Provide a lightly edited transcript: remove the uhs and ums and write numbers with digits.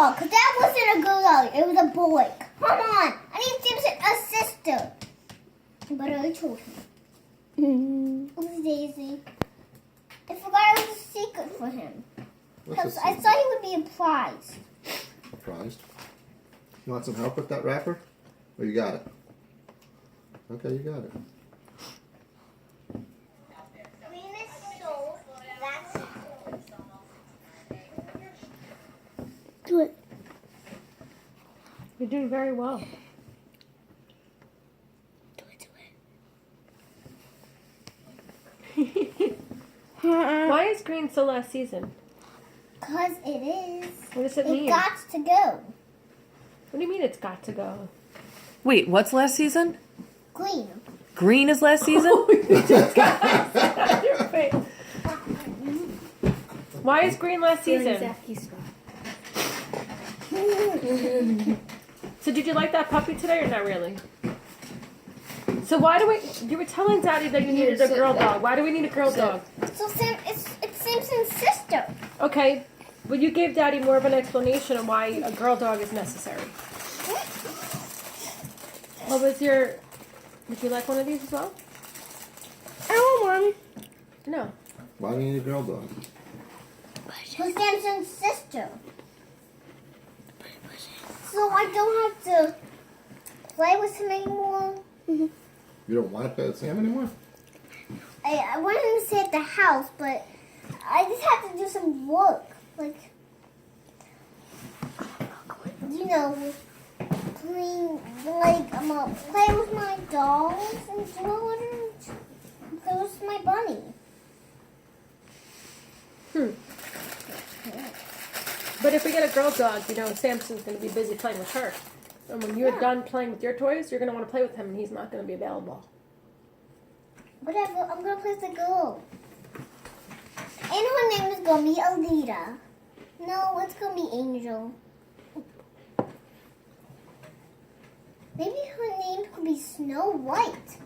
dog, because that wasn't a girl dog. It was a boy. Come on. I need Simpson a sister. But I told him. Oops, Daisy. I forgot it was a secret for him. Because I thought he would be surprised. Surprised? You want some help with that wrapper? Or you got it? Okay, you got it. Green is so that's Do it. You're doing very well. Do it. Why is green so last season? because it is. What does it mean? It got to go. What do you mean it's got to go? Wait, what's last season? Green. Green is last season? Why is green last season? So did you like that puppy today or not really? So why do we, you were telling Daddy that you needed a girl dog. Why do we need a girl dog? So it's Simpson's sister. Okay, well you gave Daddy more of an explanation on why a girl dog is necessary. What was your, would you like one of these as well? I want one. No. Why do you need a girl dog? Who's Simpson's sister? So I don't have to play with him anymore. You don't want to play with Sam anymore? I wanted him to stay at the house, but I just have to do some work. Like, you know, clean, like, I'm gonna play with my dolls and play with my bunny. But if we get a girl dog, you know, Samson's going to be busy playing with her. And when you're done playing with your toys, you're going to want to play with him, and he's not going to be available. Whatever, I'm gonna play with the girl. And her name is gonna be Alita. No, it's gonna be Angel. Maybe her name could be Snow White.